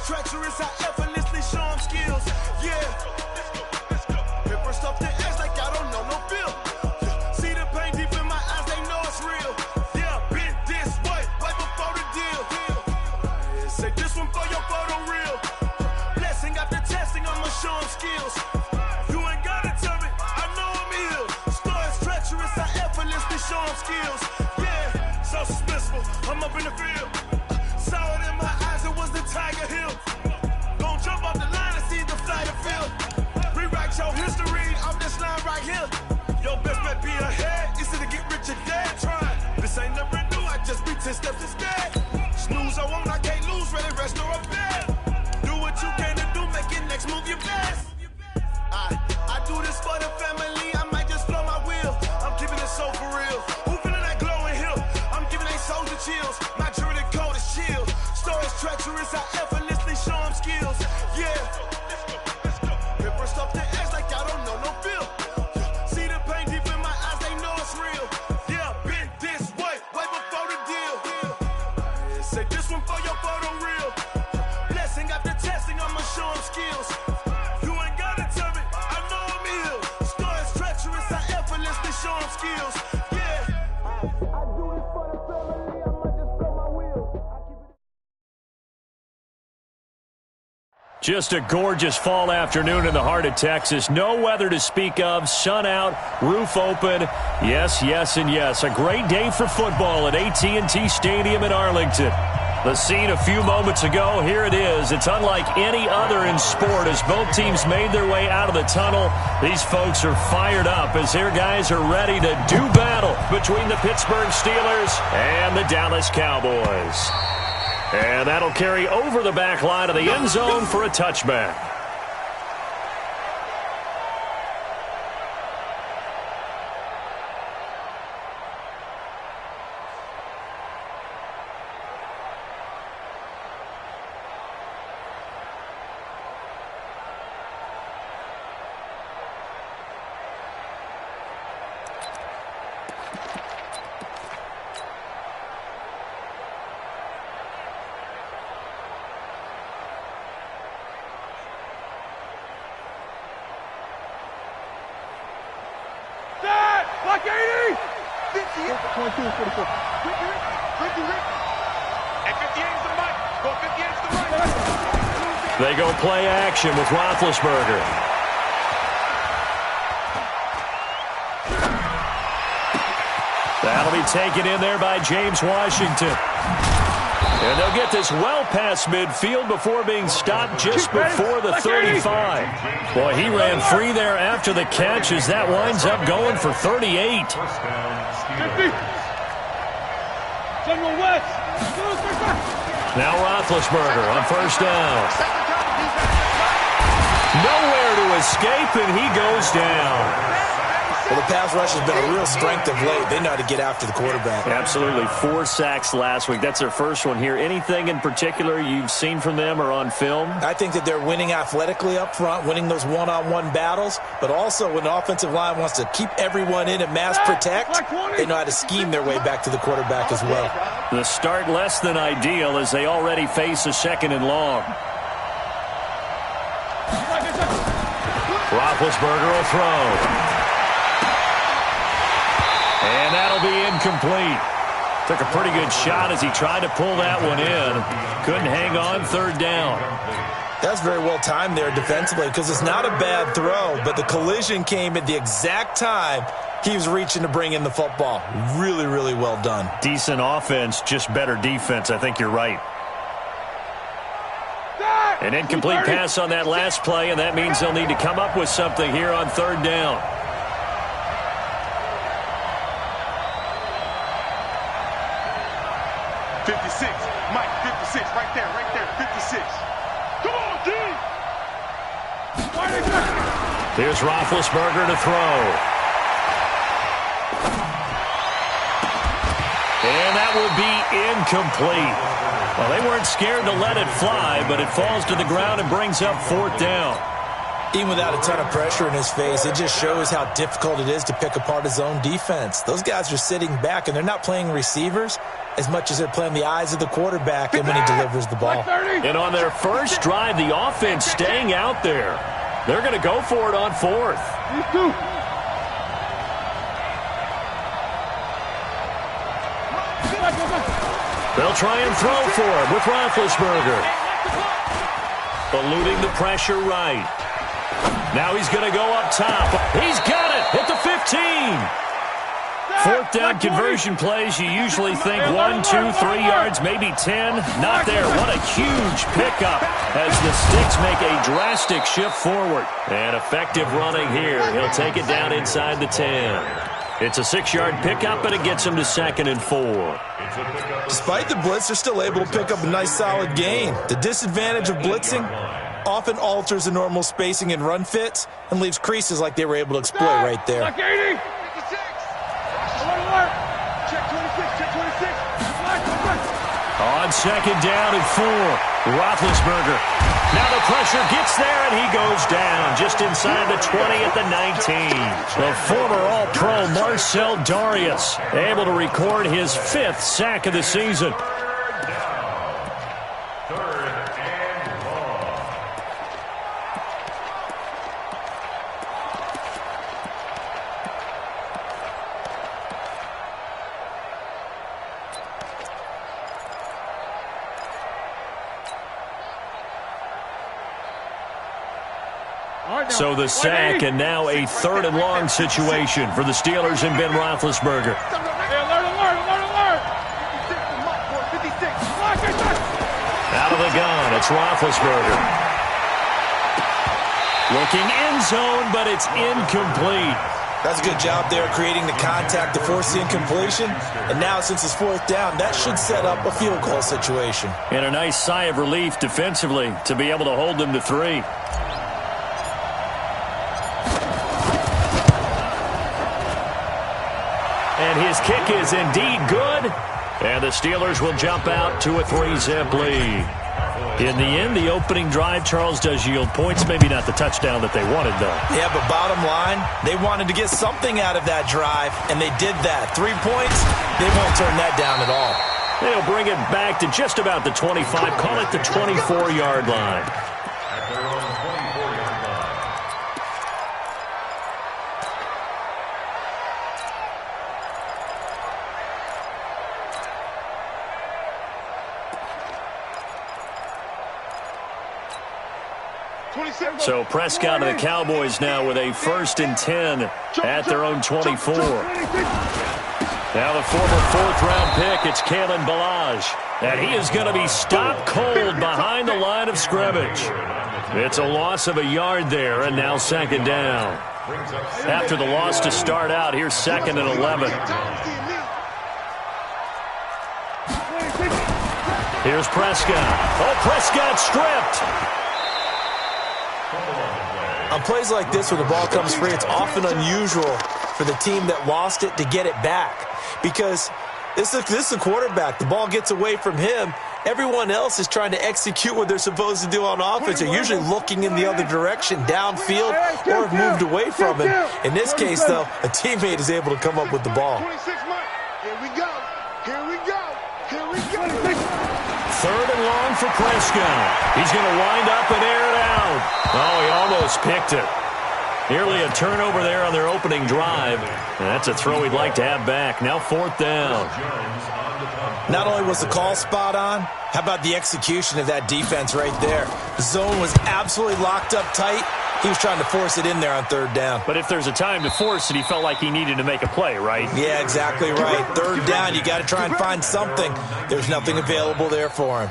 treacherous, I effortlessly show them skills. Yeah. Hit first off the edge like I don't know no feel. See the pain deep in my eyes, they know it's real. Yeah, been this way, right before the deal. Say this one for your photo reel. Blessing after testing, I'ma show them skills. You ain't gotta tell me, I know I'm ill. Story's treacherous, I effortlessly show them skills. Yeah, so suspenseful, I'm up in the field. Saw it in my eyes, it was the Tiger Hill. Gon' jump off the line and see the flight of field. Rewrite your history off this line right here. Your best bet be ahead, easy to get rich or dead. Trying, this ain't never new, I just be 10 steps instead. Snooze I won't, I can't lose, ready, rest or a bed. Do what you can to do, make your next move your best. I do this for the family, I might just blow my wheel. I'm keeping it so for real. Who feeling that glowing hill? I'm giving they souls the chills. My jury code is chill. Story's treacherous, I effortlessly show them skills. Yeah. Hit first off the edge like I don't know no feel. See the pain deep in my eyes, they know it's real. Yeah, been this way, way before the deal. Say this one for your photo reel. Blessing after testing, I'ma show them skills. You ain't gotta tell me, I know I'm ill. Story's treacherous, I effortlessly show them skills. Yeah. I do this for the family, I might just blow my wheel. Just a gorgeous fall afternoon in the heart of Texas. No weather to speak of. Sun out, roof open. Yes, yes, and yes. A great day for football at AT&T Stadium in Arlington. The scene a few moments ago, here it is. It's unlike any other in sport as both teams made their way out of the tunnel. These folks are fired up as their guys are ready to do battle between the Pittsburgh Steelers and the Dallas Cowboys. And that'll carry over the back line of the end zone for a touchback. Block 80! 50, 22, 44. 50, and 58 is the mic. Go 58 is the mic. They go play action with Roethlisberger. That'll be taken in there by James Washington. And they'll get this well past midfield before being stopped just before the 35. Boy, he ran free there after the catch as that winds up going for 38. 50. General West. Now Roethlisberger on first down. Nowhere to escape, and he goes down. Well, the pass rush has been a real strength of late. They know how to get after the quarterback. Absolutely. 4 sacks last week. That's their first one here. Anything in particular you've seen from them or on film? I think that they're winning athletically up front, winning those one-on-one battles, but also when the offensive line wants to keep everyone in and mass protect, they know how to scheme their way back to the quarterback as well. The start less than ideal as they already face a 2nd and long. Roethlisberger will throw. And that'll be incomplete. Took a pretty good shot as he tried to pull that one in. Couldn't hang on, 3rd down. That's very well timed there defensively because it's not a bad throw, but the collision came at the exact time he was reaching to bring in the football. Really, really well done. Decent offense, just better defense. I think you're right. An incomplete pass on that last play, and that means they'll need to come up with something here on 3rd down. 56. Mike, 56. Right there, 56. Come on, D! Here's Roethlisberger to throw. And that will be incomplete. Well, they weren't scared to let it fly, but it falls to the ground and brings up 4th down. Even without a ton of pressure in his face, it just shows how difficult it is to pick apart his own defense. Those guys are sitting back, and they're not playing receivers as much as they're playing the eyes of the quarterback and when he delivers the ball. And on their first drive, the offense staying out there. They're going to go for it on fourth. They'll try and throw for him with Roethlisberger. Eluding the pressure right. Now he's going to go up top. He's got it at the 15. Fourth down conversion plays, you usually think 1, 2, 3 yards, maybe 10. Not there. What a huge pickup as the Sticks make a drastic shift forward. And effective running here. He'll take it down inside the 10. It's a 6-yard pickup, but it gets him to 2nd and 4. Despite the blitz, they're still able to pick up a nice solid gain. The disadvantage of blitzing often alters the normal spacing and run fits and leaves creases like they were able to exploit right there. Check 26, check 26. On 2nd down and 4, Roethlisberger. Now the pressure gets there, and he goes down just inside the 20 at the 19. The former All-Pro Marcel Darius able to record his 5th sack of the season. So the sack, and now a 3rd and long situation for the Steelers and Ben Roethlisberger. Out of the gun, it's Roethlisberger. Looking end zone, but it's incomplete. That's a good job there creating the contact to force the incompletion. And now since it's 4th down, that should set up a field goal situation. And a nice sigh of relief defensively to be able to hold them to 3. And his kick is indeed good. And the Steelers will jump out to a 3-zip lead. In the end, the opening drive, Charles, does yield points. Maybe not the touchdown that they wanted, though. Yeah, but bottom line, they wanted to get something out of that drive, and they did that. 3 points, they won't turn that down at all. They'll bring it back to just about the 25, call it the 24-yard line. So Prescott and the Cowboys now with a 1st and 10 at their own 24. Now the former 4th-round pick, it's Kalen Ballage. And he is going to be stopped cold behind the line of scrimmage. It's a loss of a yard there, and now 2nd down. After the loss to start out, here's 2nd and 11. Here's Prescott. Oh, Prescott stripped. On plays like this where the ball comes free, it's often unusual for the team that lost it to get it back. Because this is a quarterback. The ball gets away from him. Everyone else is trying to execute what they're supposed to do on offense. They're usually looking in the other direction, downfield, or have moved away from him. In this case, though, a teammate is able to come up with the ball. Here we go. Here we go. Here we go. 3rd and long for Prescott. He's going to wind up and air it out. Oh, he almost picked it. Nearly a turnover there on their opening drive. And that's a throw he'd like to have back. Now 4th down. Not only was the call spot on, how about the execution of that defense right there? The zone was absolutely locked up tight. He was trying to force it in there on 3rd down. But if there's a time to force it, he felt like he needed to make a play, right? Yeah, exactly right. 3rd down, you got to try and find something. There's nothing available there for him.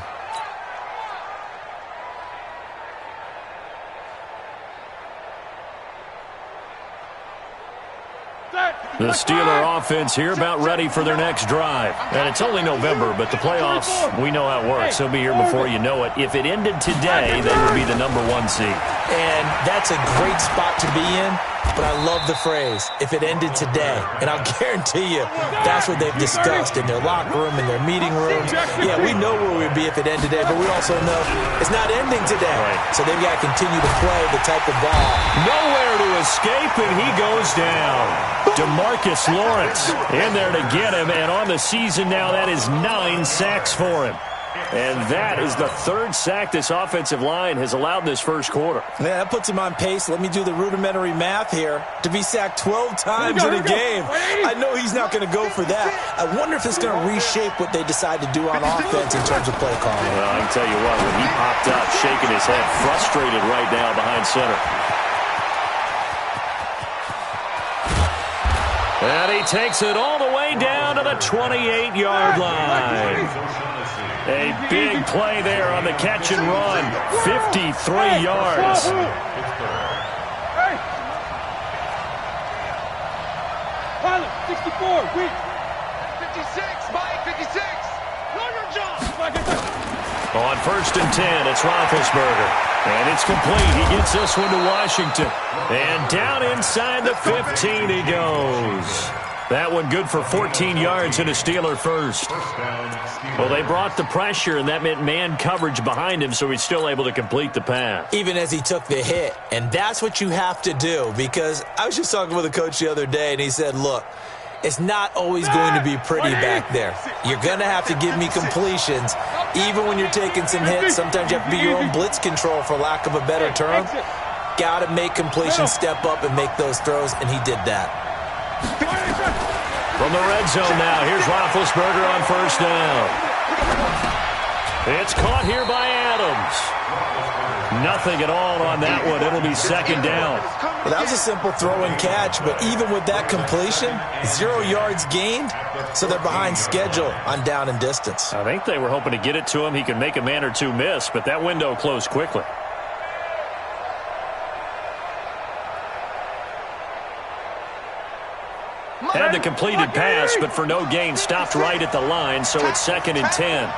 The Steeler offense here about ready for their next drive. And it's only November, but the playoffs, we know how it works. They'll be here before you know it. If it ended today, they would be the #1 seed. And that's a great spot to be in But I love the phrase, if it ended today. And I'll guarantee you that's what they've discussed in their locker room, in their meeting rooms. Yeah, we know where we'd be if it ended today, but we also know it's not ending today. Right. So they've got to continue to play the type of ball. Nowhere to escape, and he goes down. DeMarcus Lawrence in there to get him, and on the season now, that is 9 sacks for him. And that is the 3rd sack this offensive line has allowed in this first quarter. Yeah, that puts him on pace. Let me do the rudimentary math here. To be sacked 12 times in a game. I know he's not going to go for that. I wonder if it's going to reshape what they decide to do on offense in terms of play calling. Well, I can tell you what, when he popped up, shaking his head, frustrated right now behind center. And he takes it all the way down to the 28-yard line. A big play there on the catch and run. 53 yards. Hey! 64, weak. 56, Mike, 56. Know your job. On 1st and 10, it's Roethlisberger. And it's complete. He gets this one to Washington. And down inside the 15 he goes. That one good for 14 yards and a Steeler first. Well, they brought the pressure, and that meant man coverage behind him, so he's still able to complete the pass. Even as he took the hit. And that's what you have to do, because I was just talking with a coach the other day, and he said, look, it's not always going to be pretty back there. You're going to have to give me completions. Even when you're taking some hits, sometimes you have to be your own blitz control, for lack of a better term. Got to make completions, step up, and make those throws, and he did that. From the red zone now, here's Roethlisberger on 1st down. It's caught here by Adams. Nothing at all on that one. It'll be 2nd down. Well, that was a simple throw and catch, but even with that completion, 0 yards gained, so they're behind schedule on down and distance. I think they were hoping to get it to him. He could make a man or two miss, but that window closed quickly. Had the completed pass, but for no gain, stopped right at the line, so it's 2nd and 10.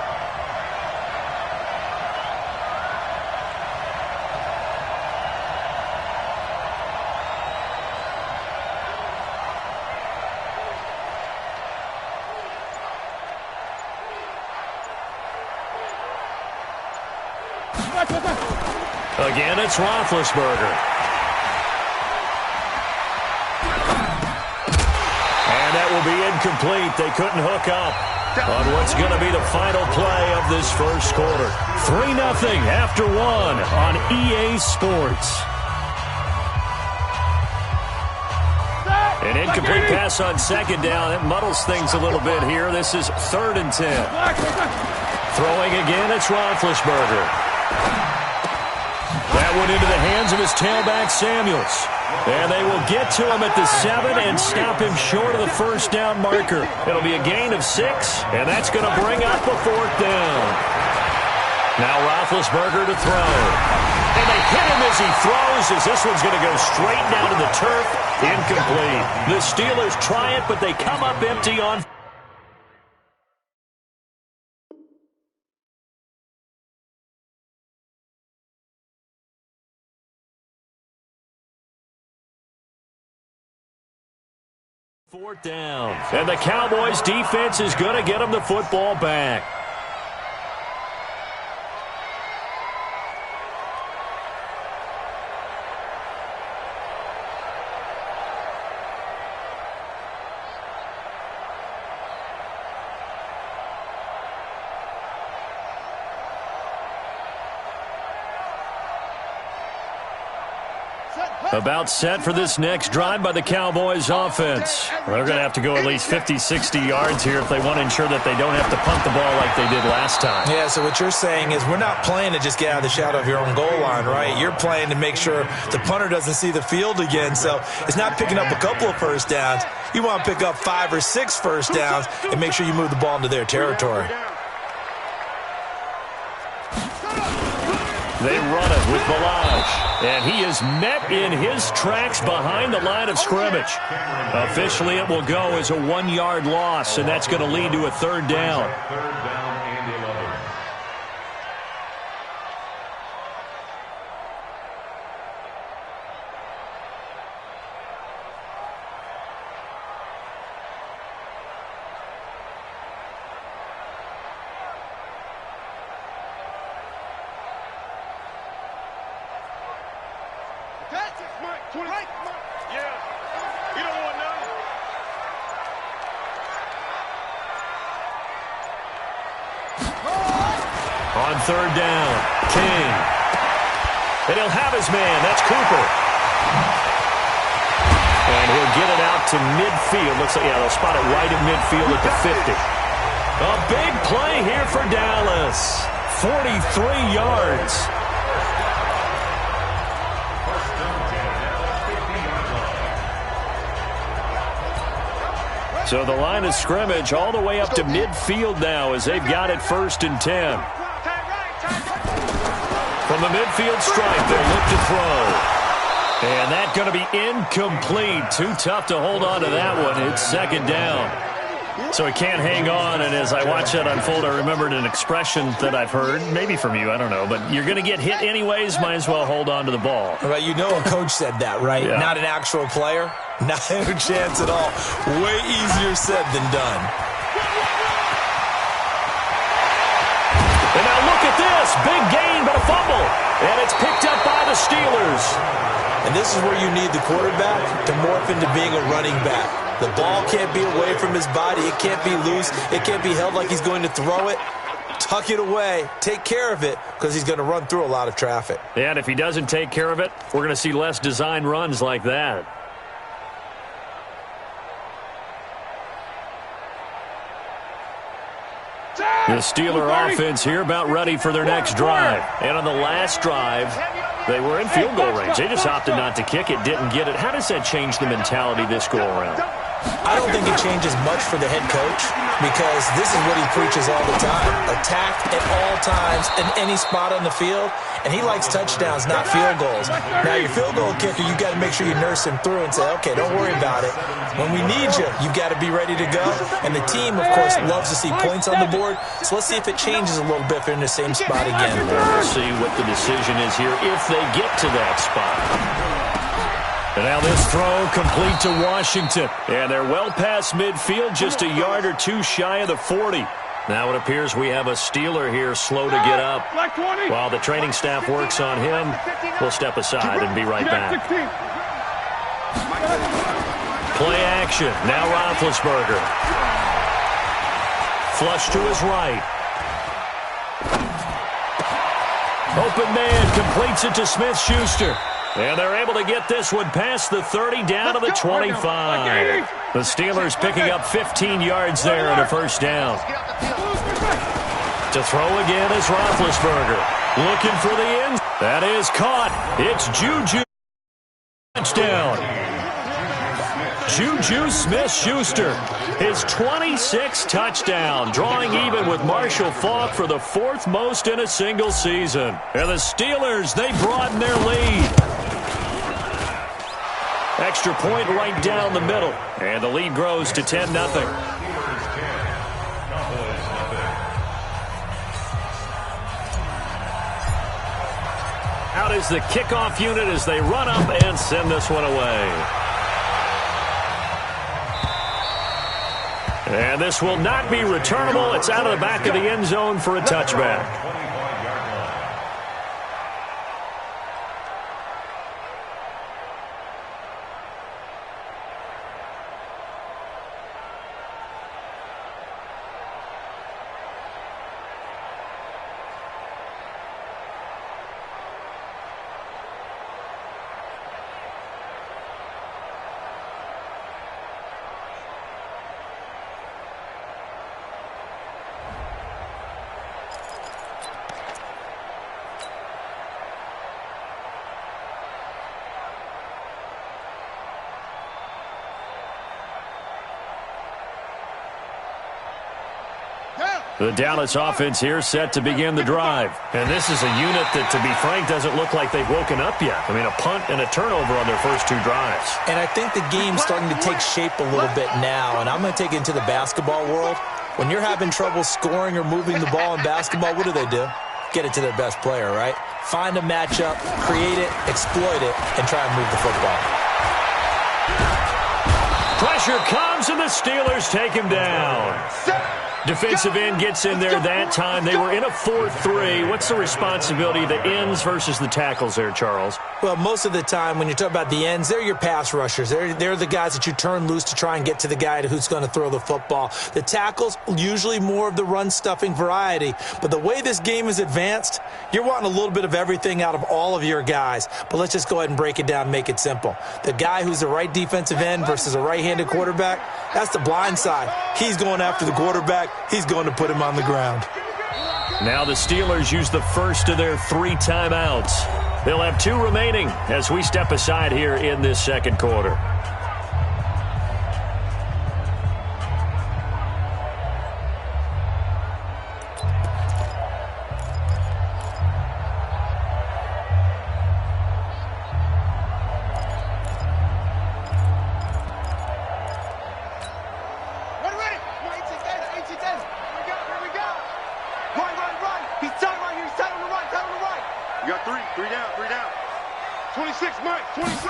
Again, it's Roethlisberger. That will be incomplete. They couldn't hook up on what's going to be the final play of this first quarter. 3-0 after 1 on EA Sports. An incomplete pass on 2nd down. It muddles things a little bit here. This is 3rd and 10. Throwing again, it's Roethlisberger. That one into the hands of his tailback, Samuels. And they will get to him at the 7 and stop him short of the 1st down marker. It'll be a gain of 6, and that's going to bring up a 4th down. Now Roethlisberger to throw. And they hit him as he throws, as this one's going to go straight down to the turf. Incomplete. The Steelers try it, but they come up empty on 4th down. And the Cowboys defense is going to get them the football back. About set for this next drive by the Cowboys offense. They're going to have to go at least 50, 60 yards here if they want to ensure that they don't have to punt the ball like they did last time. Yeah, so what you're saying is we're not playing to just get out of the shadow of your own goal line, right? You're playing to make sure the punter doesn't see the field again. So it's not picking up a couple of first downs. You want to pick up 5 or 6 first downs and make sure you move the ball into their territory. They run it with Balaj, and he is met in his tracks behind the line of scrimmage. Officially, it will go as a 1-yard loss, and that's going to lead to a 3rd down. Yeah. You don't want none. On third down, King. And he'll have his man. That's Cooper. And he'll get it out to midfield. Looks like, yeah, they'll spot it right at midfield at the 50. A big play here for Dallas. 43 yards. So the line of scrimmage all the way up to midfield now as they've got it 1st and 10. From the midfield stripe, they'll look to throw. And that's going to be incomplete. Too tough to hold on to that one. It's 2nd down. So he can't hang on, and as I watch that unfold, I remembered an expression that I've heard, maybe from you, I don't know, but you're going to get hit anyways, might as well hold on to the ball. Well, you know a coach said that, right? Yeah. Not an actual player. Not a chance at all. Way easier said than done. And now look at this. Big gain, but a fumble. And it's picked up by the Steelers. And this is where you need the quarterback to morph into being a running back. The ball can't be away from his body. It can't be loose. It can't be held like he's going to throw it. Tuck it away. Take care of it because he's going to run through a lot of traffic. And if he doesn't take care of it, we're going to see less design runs like that. The Steeler offense here about ready for their next drive. And on the last drive, they were in field goal range. They just opted not to kick it, didn't get it. How does that change the mentality this go-around? I don't think it changes much for the head coach because this is what he preaches all the time. Attack at all times in any spot on the field, and he likes touchdowns, not field goals. Now, your field goal kicker, you got to make sure you nurse him through and say, okay, don't worry about it. When we need you, you've got to be ready to go. And the team, of course, loves to see points on the board, so let's see if it changes a little bit if they're in the same spot again. We'll see what the decision is here if they get to that spot. And now this throw complete to Washington. And they're well past midfield, just a yard or two shy of the 40. Now it appears we have a Steeler here slow to get up. While the training staff works on him, we'll step aside and be right back. Play action. Now Roethlisberger. Flush to his right. Open man completes it to Smith-Schuster. And they're able to get this one past the 30 down to the 25. The Steelers picking up 15 yards there and a 1st down. To throw again is Roethlisberger. Looking for the end. That is caught. It's Juju. Touchdown. Juju Smith-Schuster. His 26th touchdown, drawing even with Marshall Faulk for the 4th most in a single season. And the Steelers, they broaden their lead. Extra point right down the middle. And the lead grows to 10-0. Out is the kickoff unit as they run up and send this one away. And this will not be returnable. It's out of the back of the end zone for a touchback. The Dallas offense here set to begin the drive. And this is a unit that, to be frank, doesn't look like they've woken up yet. I mean, a punt and a turnover on their first 2 drives. And I think the game's starting to take shape a little bit now, and I'm going to take it into the basketball world. When you're having trouble scoring or moving the ball in basketball, what do? Get it to their best player, right? Find a matchup, create it, exploit it, and try and move the football. Pressure comes, and the Steelers take him down. Defensive end gets in there that time. They were in a 4-3. What's the responsibility of the ends versus the tackles there, Charles? Well, most of the time when you talk about the ends, they're your pass rushers. They're the guys that you turn loose to try and get to the guy who's going to throw the football. The tackles, usually more of the run-stuffing variety. But the way this game is advanced, you're wanting a little bit of everything out of all of your guys. But let's just go ahead and break it down and make it simple. The guy who's the right defensive end versus a right-handed quarterback, that's the blind side. He's going after the quarterback. He's going to put him on the ground. Now the Steelers use the first of their 3 timeouts. They'll have 2 remaining as we step aside here in this second quarter. You got 3 down. 26, Mike, 26.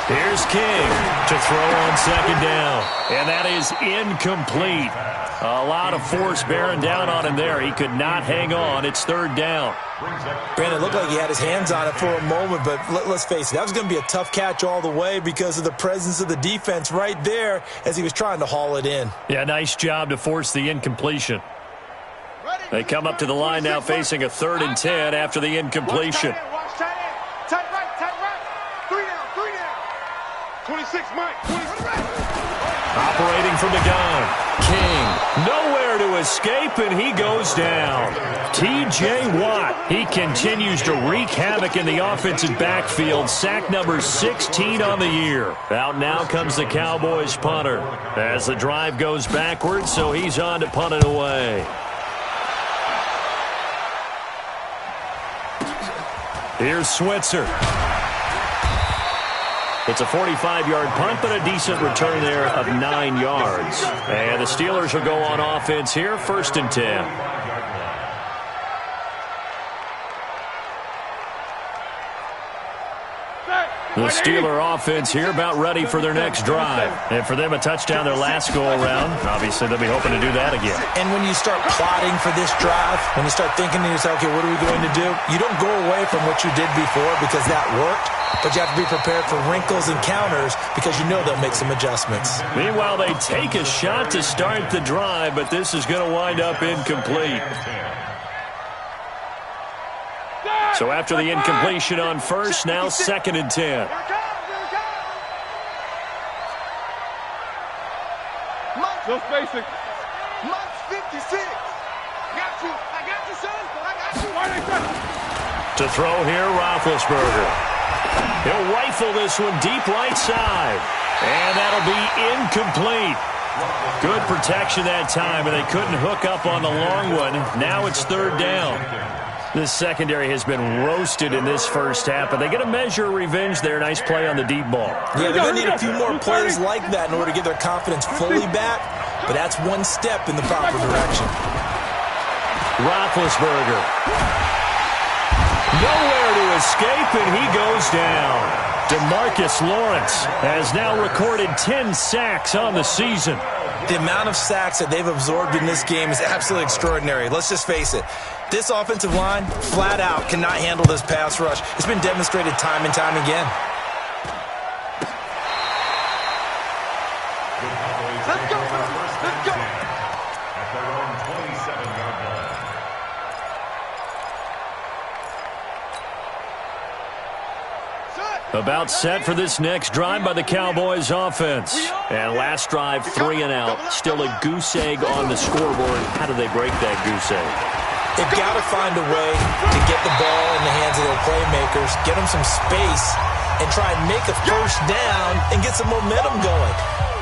Here's King to throw on second down. And that is incomplete. A lot of force bearing down on him there. He could not hang on. It's third down. Brandon, it looked like he had his hands on it for a moment, but let's face it, that was going to be a tough catch all the way because of the presence of the defense right there as he was trying to haul it in. Yeah, nice job to force the incompletion. They come up to the line now facing a 3rd and 10 after the incompletion. Watch tight end. Tight right. 3 down. 26, Mike, 26. Operating from the gun. King, nowhere to escape, and he goes down. T.J. Watt, he continues to wreak havoc in the offensive backfield. Sack number 16 on the year. Out now comes the Cowboys punter as the drive goes backwards, so he's on to punt it away. Here's Switzer. It's a 45-yard punt, but a decent return there of 9 yards. And the Steelers will go on offense here, 1st and 10. The Steeler offense here about ready for their next drive. And for them, a touchdown their last go-around. Obviously, they'll be hoping to do that again. And when you start plotting for this drive, when you start thinking to yourself, okay, what are we going to do? You don't go away from what you did before because that worked, but you have to be prepared for wrinkles and counters because you know they'll make some adjustments. Meanwhile, they take a shot to start the drive, but this is going to wind up incomplete. So after the incompletion on first, now 2nd and 10. No spacing. Mike's 56. I got you, son. I got you. To throw here, Roethlisberger. He'll rifle this one deep right side. And that'll be incomplete. Good protection that time, and they couldn't hook up on the long one. Now it's 3rd down. This secondary has been roasted in this first half, but they get a measure of revenge there. Nice play on the deep ball. Yeah, they're going to need a few more plays like that in order to get their confidence fully back, but that's one step in the proper direction. Roethlisberger. Nowhere to escape, and he goes down. DeMarcus Lawrence has now recorded 10 sacks on the season. The amount of sacks that they've absorbed in this game is absolutely extraordinary. Let's just face it. This offensive line, flat out, cannot handle this pass rush. It's been demonstrated time and time again. Let's go. Let's go. At their own 27-yard line. About set for this next drive by the Cowboys offense. And last drive, 3 and out. Still a goose egg on the scoreboard. How do they break that goose egg? They've got to find a way to get the ball in the hands of their playmakers, get them some space, and try and make a first down and get some momentum going.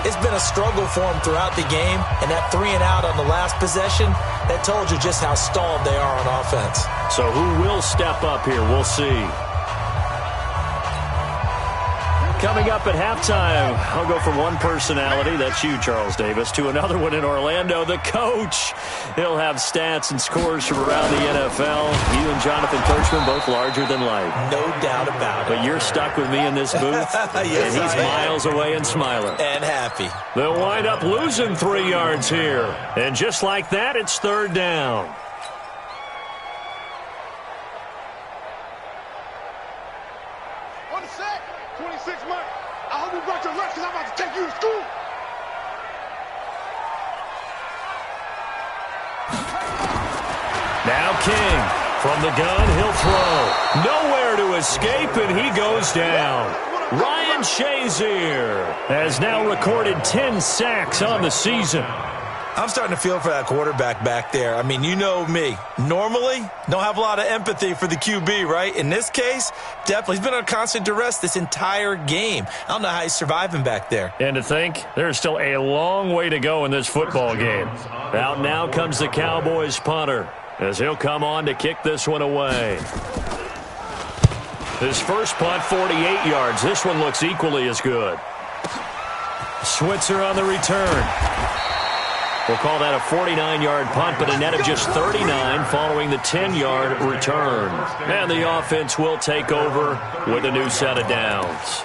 It's been a struggle for them throughout the game, and that 3 and out on the last possession, that told you just how stalled they are on offense. So who will step up here? We'll see. Coming up at halftime, I'll go from one personality, that's you, Charles Davis, to another one in Orlando, the coach. He'll have stats and scores from around the NFL. You and Jonathan Kirchman, both larger than life. No doubt about it. But you're stuck with me in this booth, Yes, and he's miles away and smiling. And happy. They'll wind up losing 3 yards here. And just like that, it's third down. On the sack, 26 months. I hope you brought your lunch because I'm about to take you to school. Now King. From the gun, he'll throw. Nowhere to escape, and he goes down. Ryan Shazier has now recorded 10 sacks on the season. I'm starting to feel for that quarterback back there. I mean, you know me. Normally, don't have a lot of empathy for the QB, right? In this case, definitely. He's been on constant duress this entire game. I don't know how he's surviving back there. And to think, there's still a long way to go in this football game. Out now comes the Cowboys punter, as he'll come on to kick this one away. His first punt, 48 yards. This one looks equally as good. Switzer on the return. We'll call that a 49-yard punt, but a net of just 39 following the 10-yard return. And the offense will take over with a new set of downs.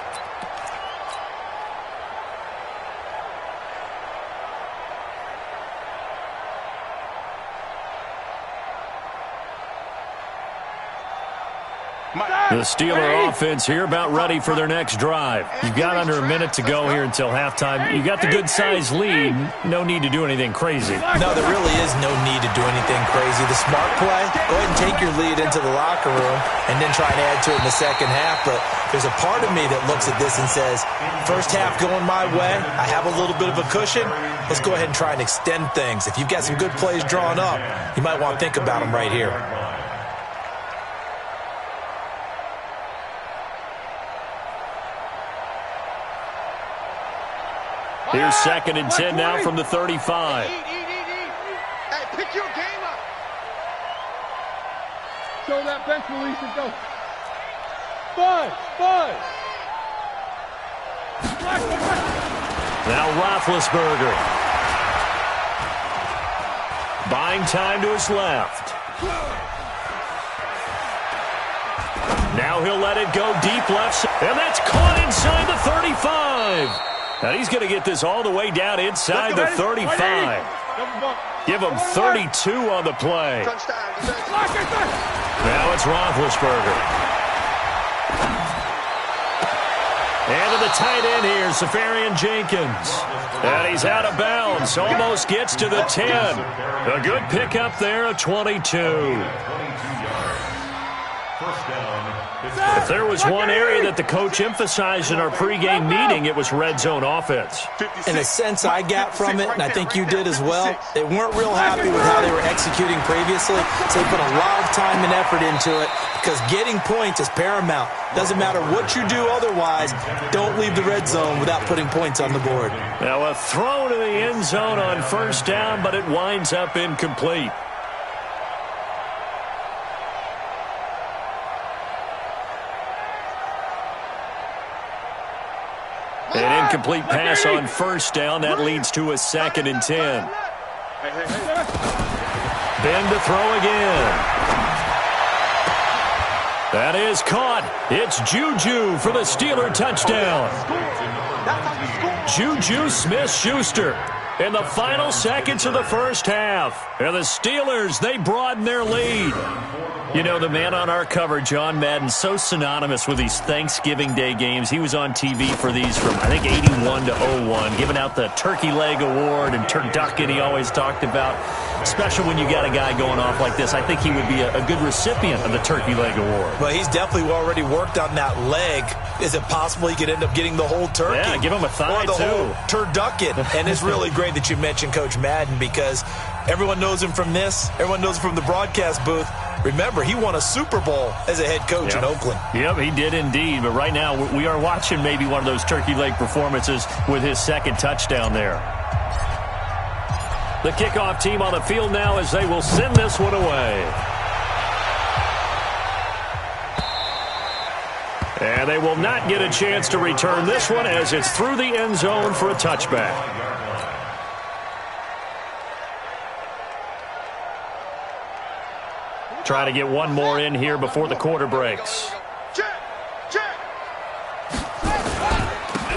The Steeler offense here about ready for their next drive. You've got under a minute to go here until halftime. You got the good-sized lead. No need to do anything crazy. No, there really is no need to do anything crazy. The smart play, go ahead and take your lead into the locker room and then try and add to it in the second half. But there's a part of me that looks at this and says, first half going my way, I have a little bit of a cushion. Let's go ahead and try and extend things. If you've got some good plays drawn up, you might want to think about them right here. Here's 2nd and 10 now from the 35. Hey, pick your game up. Show that bench release and go. Five. Now Roethlisberger. Buying time to his left. Now he'll let it go deep left. And that's caught inside the 35. Now he's going to get this all the way down inside the 35. Give him 32 on the play. Now it's Roethlisberger. And to the tight end here, Safarian Jenkins. And he's out of bounds. Almost gets to the 10. A good pickup there, a 22. If there was one area that the coach emphasized in our pregame meeting, it was red zone offense. In a sense I got from it, and I think you did as well, they weren't real happy with how they were executing previously, so they put a lot of time and effort into it because getting points is paramount. Doesn't matter what you do otherwise, don't leave the red zone without putting points on the board. Now a throw to the end zone on first down, but it winds up incomplete. An incomplete pass on first down. That leads to a 2nd and 10. Ben to throw again. That is caught. It's Juju for the Steeler touchdown. Juju Smith-Schuster in the final seconds of the first half. And the Steelers, they broaden their lead. You know, the man on our cover, John Madden, so synonymous with these Thanksgiving Day games. He was on TV for these from, I think, 81 to 01, giving out the Turkey Leg Award and turducken he always talked about. Special when you got a guy going off like this. I think he would be a good recipient of the Turkey Leg Award. Well, he's definitely already worked on that leg. Is it possible he could end up getting the whole turkey? Yeah, give him a thigh, or the too. whole turducken. And it's really great that you mentioned Coach Madden because everyone knows him from this. Everyone knows him from the broadcast booth. Remember, he won a Super Bowl as a head coach in Oakland. Yep, he did indeed. But right now, we are watching maybe one of those turkey leg performances with his second touchdown there. The kickoff team on the field now as they will send this one away. And they will not get a chance to return this one as it's through the end zone for a touchback. Try to get one more in here before the quarter breaks.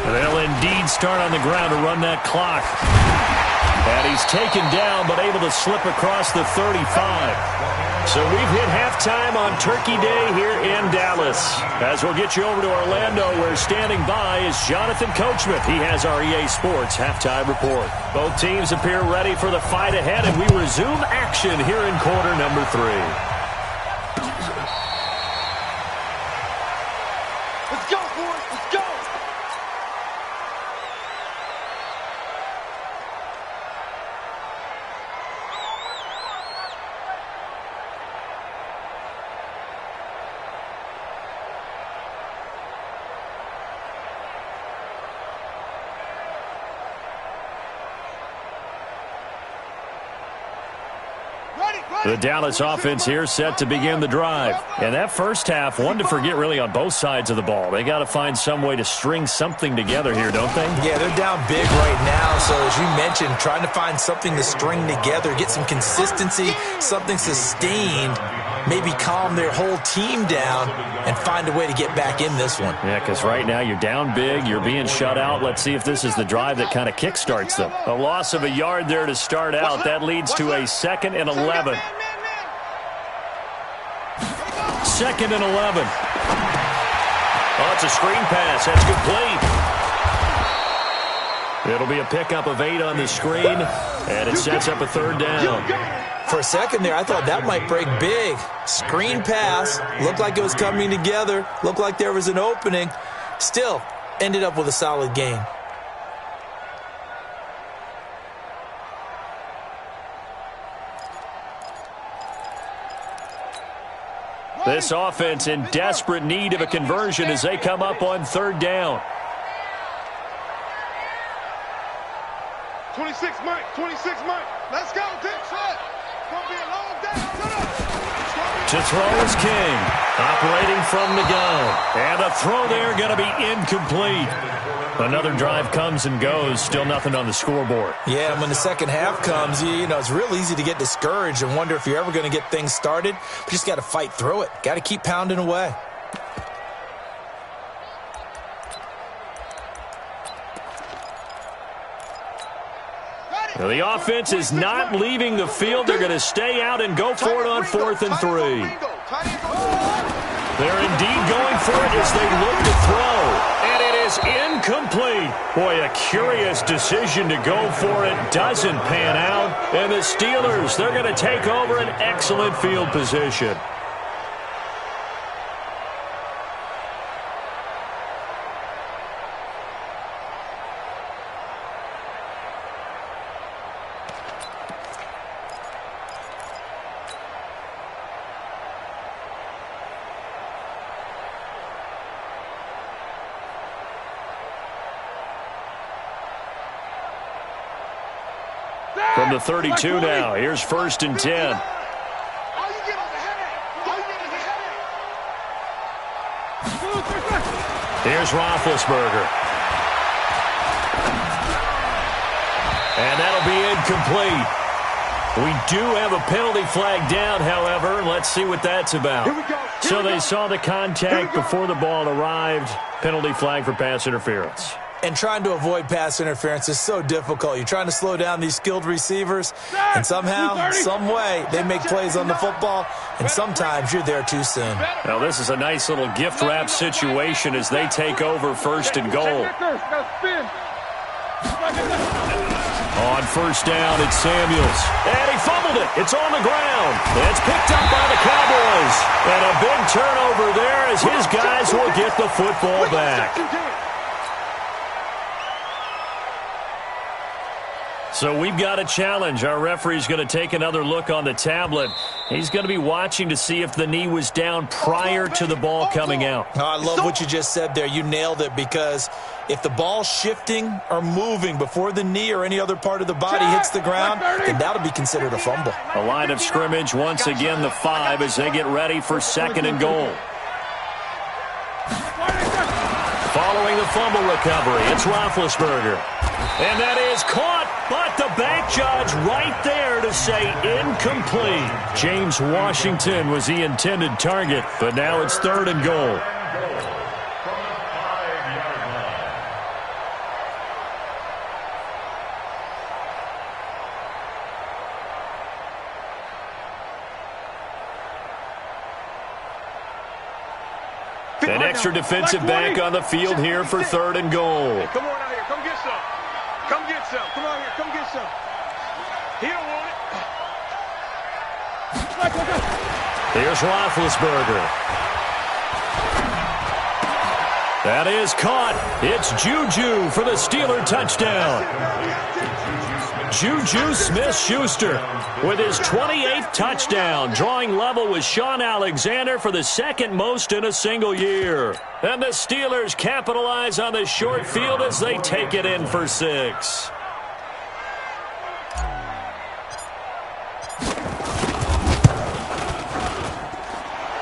They'll indeed start on the ground to run that clock. And he's taken down but able to slip across the 35. So we've hit halftime on Turkey Day here in Dallas. As we'll get you over to Orlando, where standing by is Jonathan Coachman. He has our EA Sports halftime report. Both teams appear ready for the fight ahead, and we resume action here in quarter number 3. Let's go, boys. Let's go. The Dallas offense here set to begin the drive. And that first half, one to forget really on both sides of the ball. They got to find some way to string something together here, don't they? Yeah, they're down big right now. So as you mentioned, trying to find something to string together, get some consistency, something sustained, maybe calm their whole team down and find a way to get back in this one. Yeah, because right now you're down big, you're being shut out. Let's see if this is the drive that kind of kickstarts them. A loss of a yard there to start out. That leads to a 2nd and 11. 2nd and 11. Oh, it's a screen pass. That's complete. It'll be a pickup of 8 on the screen, and it sets up a 3rd down. For a second there, I thought that might break big. Screen pass. Looked like it was coming together. Looked like there was an opening. Still, ended up with a solid gain. This offense in desperate need of a conversion as they come up on 3rd down. 26 Mike, 26 Mike. Let's go, big shot. It's going to be a long day. To throw is King, operating from the gun. And a throw there going to be incomplete. Another drive comes and goes, still nothing on the scoreboard. Yeah, and when the second half comes, you know, it's real easy to get discouraged and wonder if you're ever going to get things started. But you just got to fight through it. Got to keep pounding away. Now, the offense is not leaving the field. They're going to stay out and go for it on 4th and 3. They're indeed going for it as they look to throw. And it is incomplete. Boy, a curious decision to go for it. Doesn't pan out. And the Steelers, they're going to take over an excellent field position. From the 32 now, here's 1st and 10. Here's Roethlisberger. And that'll be incomplete. We do have a penalty flag down, however. Let's see what that's about. So they saw the contact before the ball arrived. Penalty flag for pass interference. And trying to avoid pass interference is so difficult. You're trying to slow down these skilled receivers, and somehow, some way, they make plays on the football, and sometimes you're there too soon. Now, this is a nice little gift wrap situation as they take over 1st and goal. On 1st down, it's Samuels. And he fumbled it. It's on the ground. It's picked up by the Cowboys. And a big turnover there as his guys will get the football back. So we've got a challenge. Our referee's going to take another look on the tablet. He's going to be watching to see if the knee was down prior to the ball coming out. Oh, I love what you just said there. You nailed it, because if the ball's shifting or moving before the knee or any other part of the body hits the ground, then that'll be considered a fumble. A line of scrimmage, once again the 5 as they get ready for 2nd and goal. Following the fumble recovery, it's Roethlisberger. And that is caught, but the back judge right there to say incomplete. James Washington was the intended target, but now it's 3rd and goal. An extra defensive back on the field here for 3rd and goal. Hey, come on out here. Come get some. Come get some. Come on here. Come get some. He don't want it. Here's Roethlisberger. That is caught. It's Juju for the Steeler touchdown. Juju Smith-Schuster with his 28th touchdown, drawing level with Shaun Alexander for the 2nd most in a single year. And the Steelers capitalize on the short field as they take it in for 6.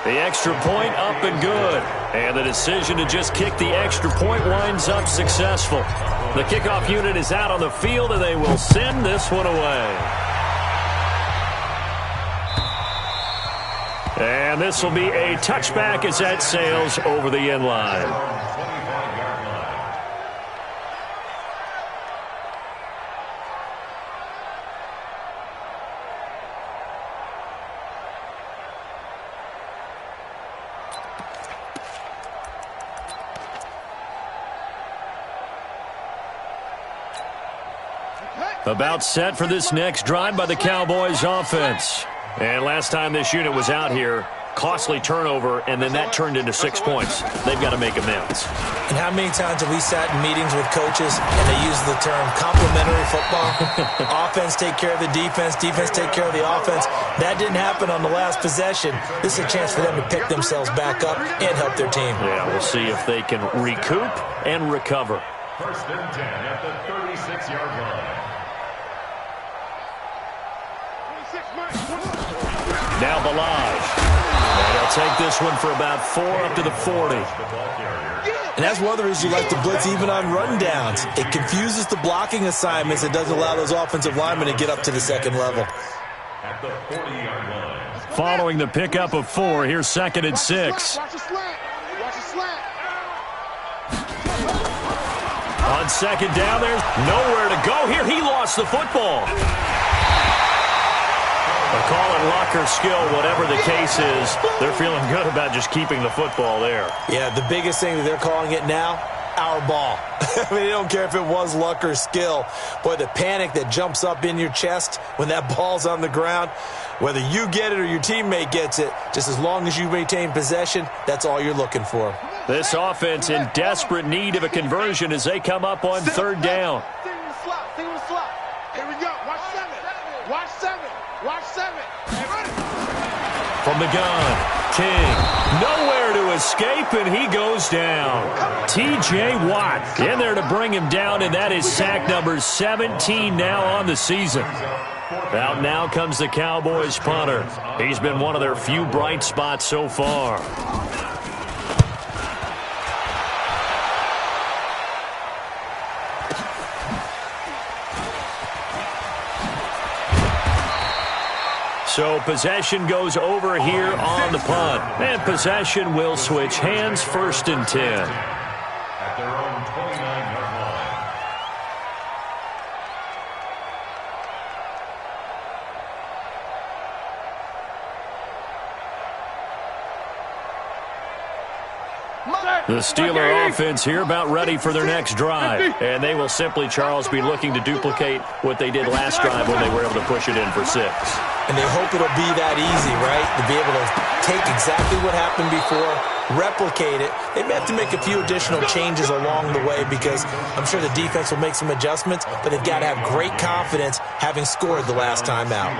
The extra point up and good. And the decision to just kick the extra point winds up successful. The kickoff unit is out on the field, and they will send this one away. And this will be a touchback as that sails over the end line. About set for this next drive by the Cowboys offense. And last time this unit was out here, costly turnover, and then that turned into 6 points. They've got to make amends. And how many times have we sat in meetings with coaches and they use the term complementary football? Offense take care of the defense, defense take care of the offense. That didn't happen on the last possession. This is a chance for them to pick themselves back up and help their team. Yeah, we'll see if they can recoup and recover. 1st and 10 at the 36-yard line. Now Balaj. And he'll take this one for about 4 up to the 40. And that's one of the reasons you like to blitz even on rundowns. It confuses the blocking assignments. It doesn't allow those offensive linemen to get up to the 2nd level. At the 40-yard line. Following the pickup of 4, here's 2nd and 6. Watch the slant. Watch the slant. On 2nd down, there's nowhere to go here. He lost the football. They'll call it luck or skill, whatever the case is. They're feeling good about just keeping the football there. Yeah, the biggest thing that they're calling it now, our ball. I mean, they don't care if it was luck or skill. Boy, the panic that jumps up in your chest when that ball's on the ground, whether you get it or your teammate gets it, just as long as you maintain possession, that's all you're looking for. This offense in desperate need of a conversion as they come up on 3rd down. Here we go. Watch 7. Watch 7. Watch 7. From the gun, King, nowhere to escape, and he goes down. T.J. Watt in there to bring him down, and that is sack number 17 now on the season. Out now comes the Cowboys punter. He's been one of their few bright spots so far. So possession goes over here on the punt. And possession will switch hands, 1st and 10. At their own 29-yard line. The Steeler offense here about ready for their next drive. And they will simply, Charles, be looking to duplicate what they did last drive when they were able to push it in for 6. And they hope it'll be that easy, right? To be able to take exactly what happened before, replicate it. They may have to make a few additional changes along the way because I'm sure the defense will make some adjustments, but they've got to have great confidence having scored the last time out.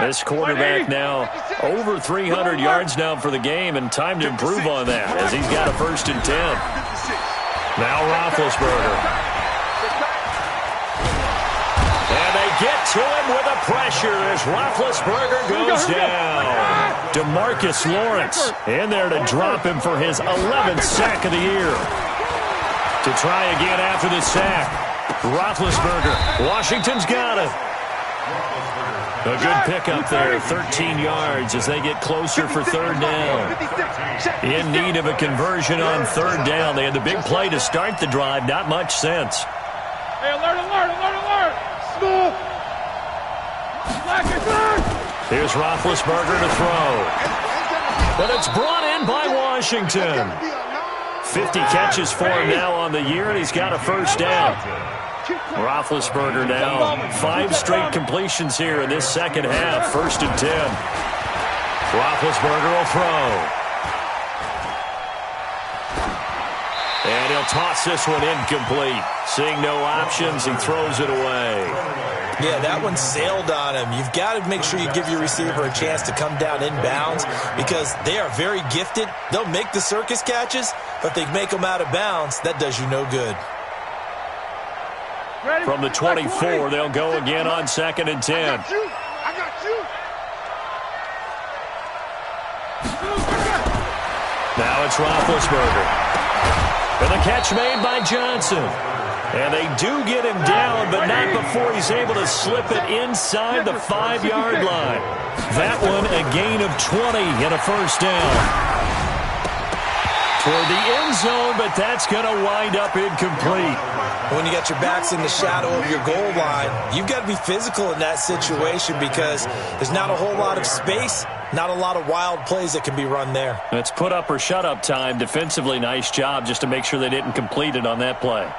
This quarterback now over 300 yards now for the game, and time to improve on that as he's got a 1st and 10. Now Roethlisberger. And they get to him with the pressure as Roethlisberger goes down. DeMarcus Lawrence in there to drop him for his 11th sack of the year. To try again after the sack. Roethlisberger. Washington's got it. A good pickup there, 13 yards as they get closer for third down. In need of a conversion on third down. They had the big play to start the drive. Not much sense. Hey, alert, alert, alert, alert! Smooth! Black is black! Here's Roethlisberger to throw. But it's brought in by Washington. 50 catches for him now on the year, and he's got a first down. Roethlisberger now 5 straight completions here in this second half. 1st and 10. Roethlisberger will throw. And he'll toss this one incomplete. Seeing no options, he throws it away. Yeah, that one sailed on him. You've got to make sure you give your receiver a chance to come down inbounds because they are very gifted. They'll make the circus catches, but if they make them out of bounds, that does you no good. From the 24, they'll go again on 2nd and 10. I got you! Now it's Roethlisberger. And the catch made by Johnson. And they do get him down, but not before he's able to slip it inside the 5-yard line. That one a gain of 20 and a first down. Toward the end zone, but that's going to wind up incomplete. When you got your backs in the shadow of your goal line, you've got to be physical in that situation because there's not a whole lot of space, not a lot of wild plays that can be run there. It's put up or shut up time. Defensively, nice job just to make sure they didn't complete it on that play.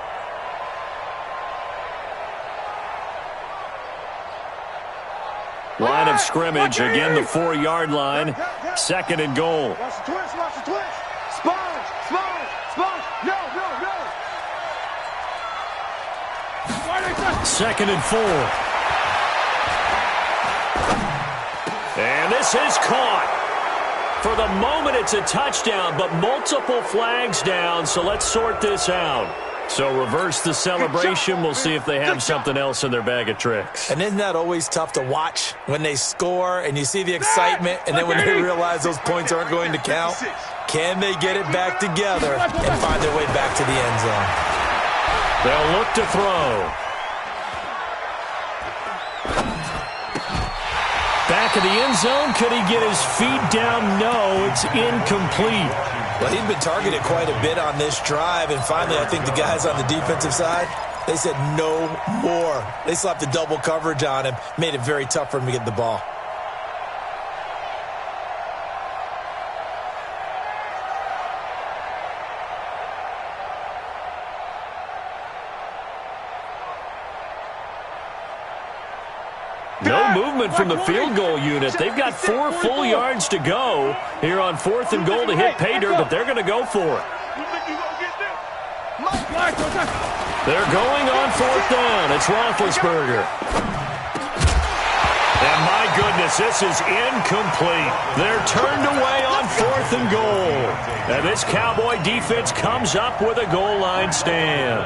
Line of scrimmage, again the 4-yard line. 2nd and goal. Watch the twist, watch the twist. Sponge, sponge, sponge. No, no, no. 2nd and 4. And this is caught. For the moment, it's a touchdown, but multiple flags down, so let's sort this out. So reverse the celebration. We'll see if they have something else in their bag of tricks. And isn't that always tough to watch when they score and you see the excitement and then when they realize those points aren't going to count? Can they get it back together and find their way back to the end zone? They'll look to throw. Back of the end zone. Could he get his feet down? No, it's incomplete. Well, he'd been targeted quite a bit on this drive, and finally I think the guys on the defensive side, they said no more. They slapped the double coverage on him, made it very tough for him to get the ball. No movement from the field goal unit. They've got 4 full yards to go here on 4th and goal to hit pay dirt, but they're going to go for it. They're going on 4th down. It's Roethlisberger. And my goodness, this is incomplete. They're turned away on 4th and goal. And this Cowboy defense comes up with a goal line stand.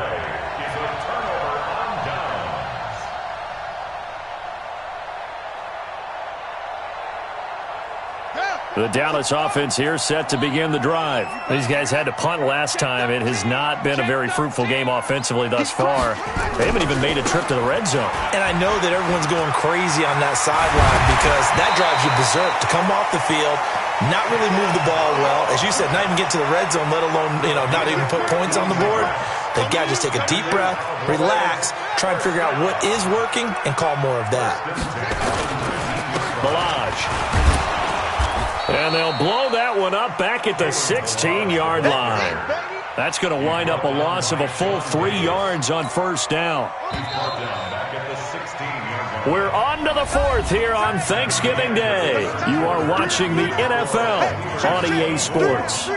The Dallas offense here set to begin the drive. These guys had to punt last time. It has not been a very fruitful game offensively thus far. They haven't even made a trip to the red zone. And I know that everyone's going crazy on that sideline because that drives you berserk to come off the field, not really move the ball well. As you said, not even get to the red zone, let alone, not even put points on the board. They've got to just take a deep breath, relax, try and figure out what is working, and call more of that. Balaj. And they'll blow that one up back at the 16-yard line. That's going to wind up a loss of a full 3 yards on first down. We're on to the 4th here on Thanksgiving Day. You are watching the NFL on EA Sports.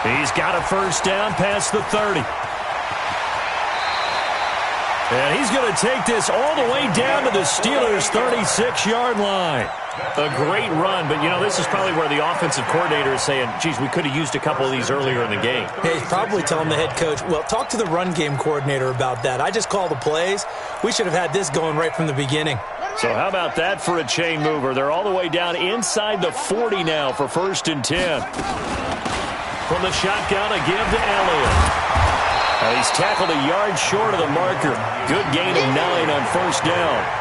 He's got a first down past the 30. And he's going to take this all the way down to the Steelers' 36-yard line. A great run, but, you know, this is probably where the offensive coordinator is saying, geez, we could have used a couple of these earlier in the game. Hey, he's probably telling the head coach, well, talk to the run game coordinator about that. I just call the plays. We should have had this going right from the beginning. So how about that for a chain mover? They're all the way down inside the 40 now for 1st and 10. From the shotgun, a give to Elliott. He's tackled a yard short of the marker. Good gain of 9 on 1st down.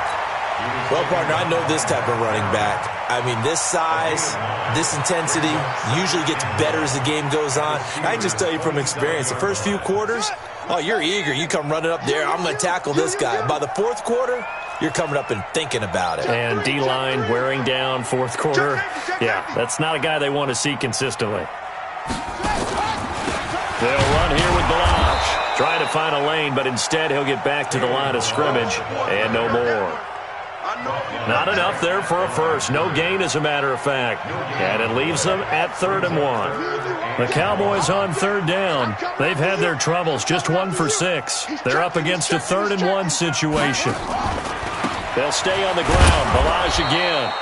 Well, partner, I know this type of running back. I mean, this size, this intensity usually gets better as the game goes on. I just tell you from experience, the first few quarters, oh, you're eager. You come running up there, I'm going to tackle this guy. By the 4th quarter, you're coming up and thinking about it. And D-line wearing down 4th quarter. Yeah, that's not a guy they want to see consistently. They'll run here with Balazs. Trying to find a lane, but instead he'll get back to the line of scrimmage and no more. Not enough there for a first. No gain, as a matter of fact. And it leaves them at 3rd and 1. The Cowboys on 3rd down. They've had their troubles. Just 1 for 6. They're up against a 3rd and 1 situation. They'll stay on the ground. Balazs again.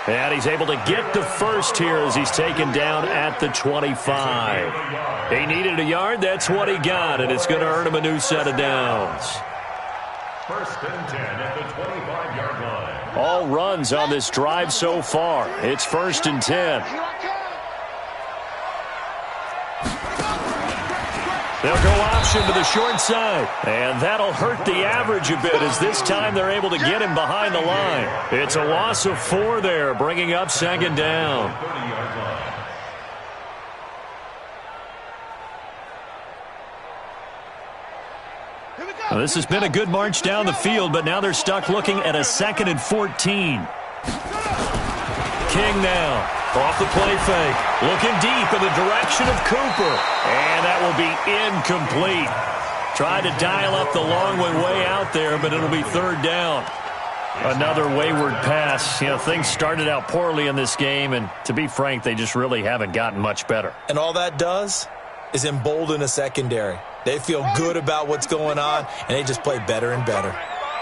And he's able to get the first here as he's taken down at the 25. He needed a yard. That's what he got, and it's going to earn him a new set of downs. 1st and 10 at the 25-yard line. All runs on this drive so far. It's 1st and 10. They'll go option to the short side, and that'll hurt the average a bit as this time they're able to get him behind the line. It's a loss of 4 there, bringing up 2nd down. 30-yard line. Well, this has been a good march down the field, but now they're stuck looking at a 2nd and 14. King now. Off the play fake. Looking deep in the direction of Cooper. And that will be incomplete. Tried to dial up the long one way out there, but it'll be 3rd down. Another wayward pass. You know, things started out poorly in this game, and to be frank, they just really haven't gotten much better. And all that does is embolden a secondary. They feel good about what's going on, and they just play better and better.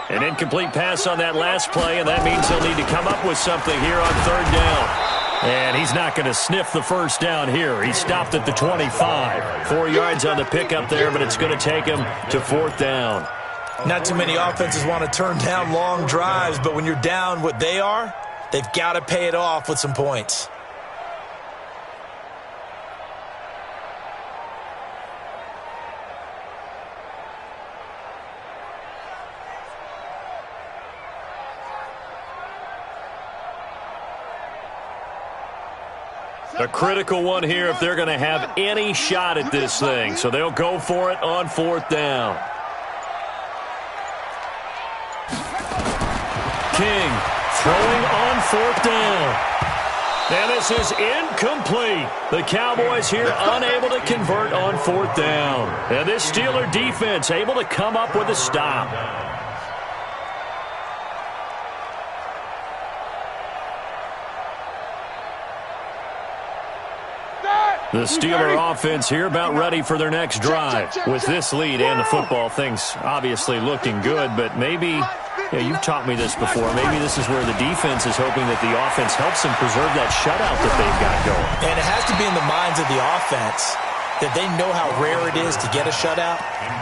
An incomplete pass on that last play, and that means he'll need to come up with something here on 3rd down. And he's not going to sniff the first down here. He stopped at the 25. 4 yards on the pickup there, but it's going to take him to 4th down. Not too many offenses want to turn down long drives, but when you're down what they are, they've got to pay it off with some points. A critical one here if they're going to have any shot at this thing. So they'll go for it on 4th down. King throwing on 4th down. And this is incomplete. The Cowboys here unable to convert on 4th down. And this Steeler defense able to come up with a stop. The Steeler offense here about ready for their next drive. With this lead and the football, things obviously looking good, but maybe, you've taught me this before, maybe this is where the defense is hoping that the offense helps them preserve that shutout that they've got going. And it has to be in the minds of the offense that they know how rare it is to get a shutout.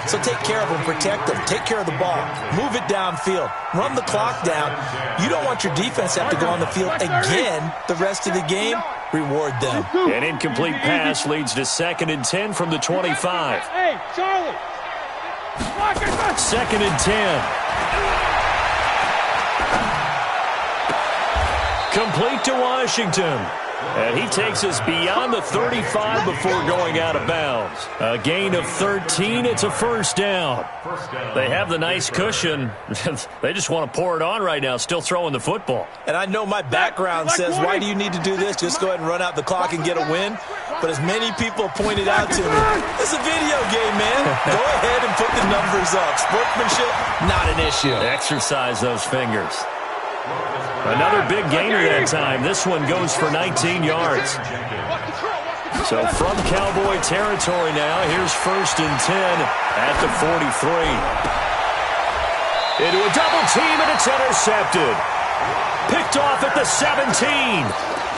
So take care of them, protect them, take care of the ball, move it downfield, run the clock down. You don't want your defense to have to go on the field again the rest of the game. Reward them. An incomplete pass leads to 2nd and 10 from the 25. Hey, Charlie. 2nd and 10. Complete to Washington. And he takes us beyond the 35 before going out of bounds. A gain of 13. It's a 1st down. They have the nice cushion. They just want to pour it on right now, still throwing the football. And I know my background says, why do you need to do this? Just go ahead and run out the clock and get a win. But as many people pointed out to me, it's a video game, man. Go ahead and put the numbers up. Sportsmanship, not an issue. Exercise those fingers. Another big gainer that time. This one goes for 19 yards. So from Cowboy territory now, here's 1st and 10 at the 43. Into a double team, and it's intercepted. Picked off at the 17.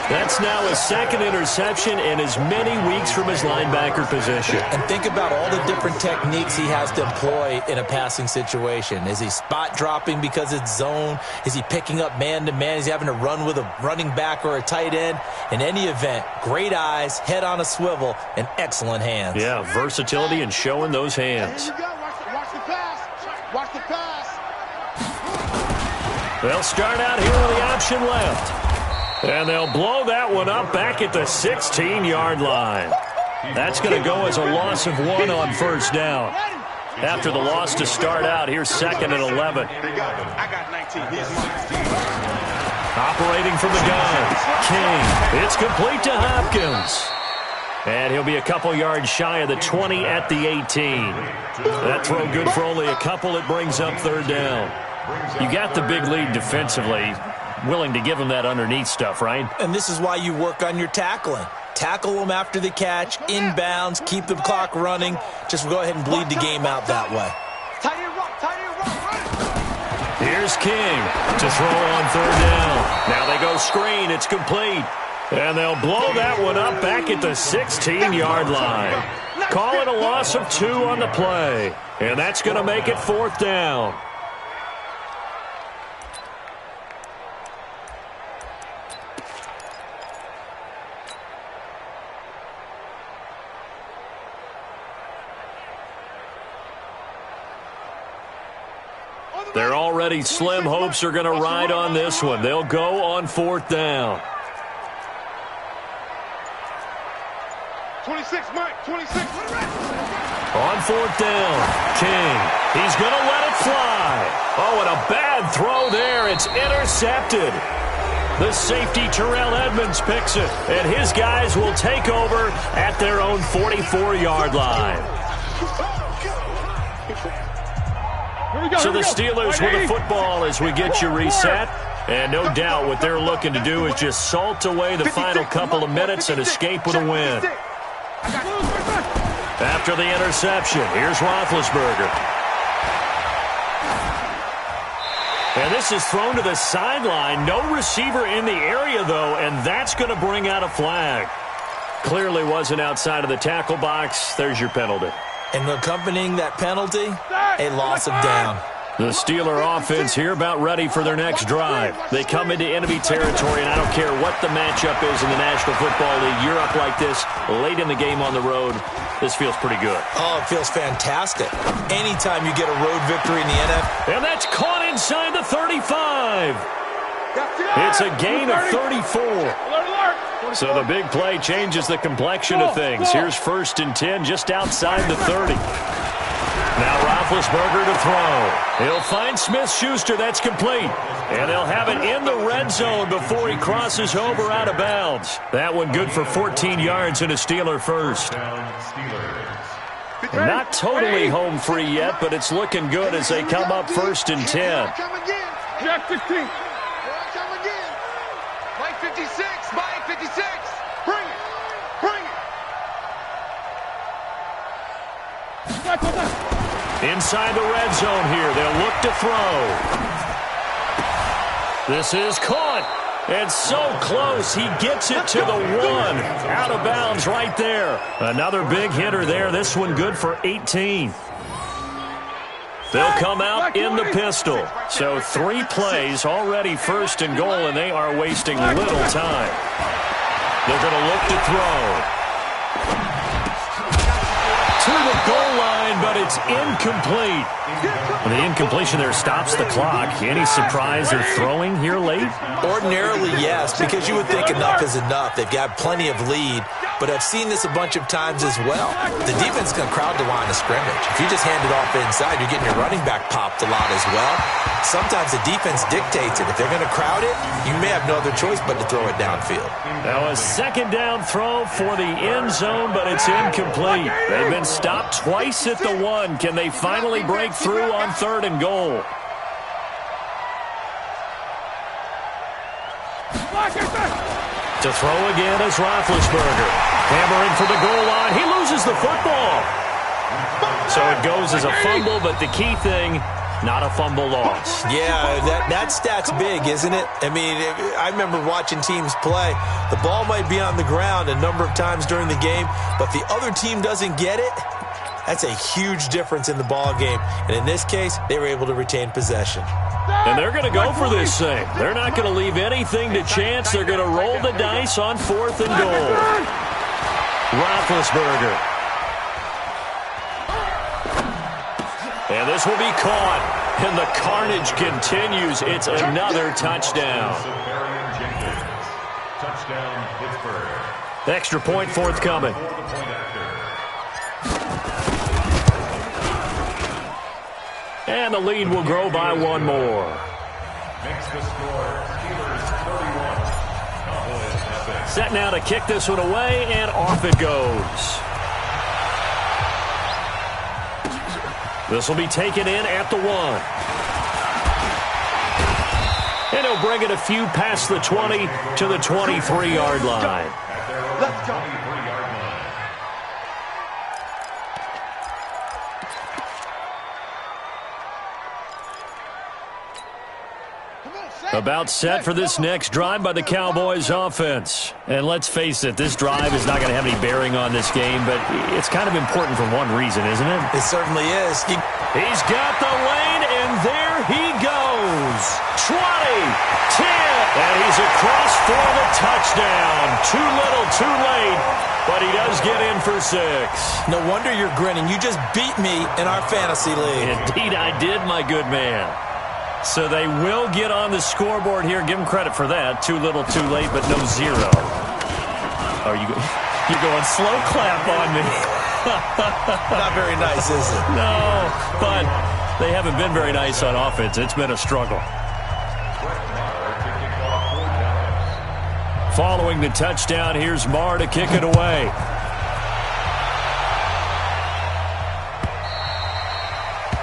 That's now his 2nd interception in as many weeks from his linebacker position. And think about all the different techniques he has to employ in a passing situation. Is he spot dropping because it's zone? Is he picking up man-to-man? Is he having to run with a running back or a tight end? In any event, great eyes, head on a swivel, and excellent hands. Yeah, versatility and showing those hands. There you go. Watch the pass. Watch the pass. They'll start out here with the option left. And they'll blow that one up back at the 16-yard line. That's going to go as a loss of 1 on 1st down. After the loss to start out, here's 2nd and 11. I got 19. Here's mine. Operating from the gun, King. It's complete to Hopkins. And he'll be a couple yards shy of the 20 at the 18. That throw good for only a couple. It brings up 3rd down. You got the big lead defensively. Willing to give him that underneath stuff, right? And this is why you work on your tackling. Tackle them after the catch, inbounds, keep the clock running. Just go ahead and bleed the game out that way. Tight end rock. Here's King to throw on 3rd down. Now they go screen. It's complete. And they'll blow that one up back at the 16-yard line. Call it a loss of 2 on the play. And that's going to make it 4th down. Their already slim hopes are going to ride on this one. They'll go on 4th down. 26, Mike. 26. On 4th down, King. He's going to let it fly. Oh, and a bad throw there. It's intercepted. The safety, Terrell Edmonds, picks it, and his guys will take over at their own 44-yard line. So the Steelers with the football as we get you reset. And no doubt what they're looking to do is just salt away the final couple of minutes and escape with a win. After the interception, here's Roethlisberger. And this is thrown to the sideline. No receiver in the area, though, and that's going to bring out a flag. Clearly wasn't outside of the tackle box. There's your penalty. And accompanying that penalty, a loss of down. The Steeler offense here about ready for their next drive. They come into enemy territory, and I don't care what the matchup is in the National Football League. You're up like this late in the game on the road. This feels pretty good. Oh, it feels fantastic. Anytime you get a road victory in the NFL. And that's caught inside the 35. It's a gain of 34. So the big play changes the complexion of things. Here's 1st and 10 just outside the 30. Now Roethlisberger to throw. He'll find Smith-Schuster. That's complete. And they'll have it in the red zone before he crosses over out of bounds. That one good for 14 yards and a Steeler first. Not totally home free yet, but it's looking good as they come up 1st and 10. Jack 15. Mike 56. Mike 56. Bring it. Inside the red zone here, they'll look to throw. This is caught. And so close, he gets it to the 1. Out of bounds right there. Another big hitter there. This one good for 18. They'll come out in the pistol. So 3 plays, already 1st and goal, and they are wasting little time. They're going to look to throw. To the goal line, but it's incomplete. The incompletion there stops the clock. Any surprise they're throwing here late? Ordinarily, yes, because you would think enough is enough. They've got plenty of lead, but I've seen this a bunch of times as well. The defense is going to crowd the line of scrimmage. If you just hand it off inside, you're getting your running back popped a lot as well. Sometimes the defense dictates it. If they're going to crowd it, you may have no other choice but to throw it downfield. Now a 2nd down throw for the end zone, but it's incomplete. They've been stopped twice at the 1. Can they finally break through on 3rd and goal? To To throw again is Roethlisberger. Hammering for the goal line. He loses the football. So it goes as a fumble, but the key thing, not a fumble loss. Yeah, that stat's big, isn't it? I mean, I remember watching teams play. The ball might be on the ground a number of times during the game, but the other team doesn't get it. That's a huge difference in the ball game. And in this case, they were able to retain possession. And they're going to go for this thing. They're not going to leave anything to chance. They're going to roll the dice on 4th and goal. Roethlisberger. And this will be caught. And the carnage continues. It's another touchdown. Touchdown, Pittsburgh. Extra point forthcoming. And the lead will grow by one more. Makes the score, Steelers 31. Cowboys nothing. Set now to kick this one away, and off it goes. This will be taken in at the 1. And he'll bring it a few past the 20 to the 23-yard line. Let's go. 23-yard line. About set for this next drive by the Cowboys offense. And let's face it, this drive is not going to have any bearing on this game, but it's kind of important for one reason, isn't it? It certainly is. He's got the lane, and there he goes. 20, 10, and he's across for the touchdown. Too little, too late, but he does get in for 6. No wonder you're grinning. You just beat me in our fantasy league. Indeed, I did, my good man. So they will get on the scoreboard here. Give them credit for that. Too little, too late, but no 0. Oh, you're going slow clap on me. Not very nice, is it? No, but they haven't been very nice on offense. It's been a struggle. Following the touchdown, here's Marr to kick it away.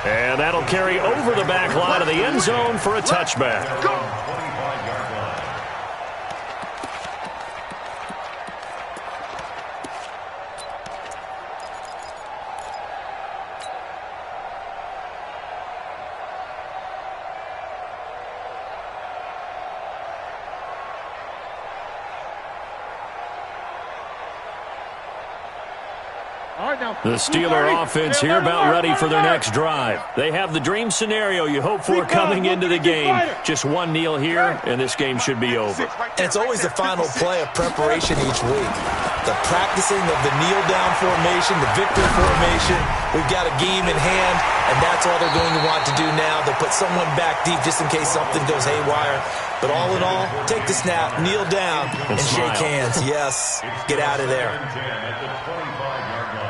And that'll carry over the back line of the end zone for a touchback. The Steeler offense here about ready for their next drive. They have the dream scenario you hope for coming into the game. Just one kneel here, and this game should be over. And it's always the final play of preparation each week. The practicing of the kneel-down formation, the victory formation. We've got a game in hand, and that's all they're going to want to do now. They'll put someone back deep just in case something goes haywire. But all in all, take the snap, kneel down, and shake hands. Yes, get out of there.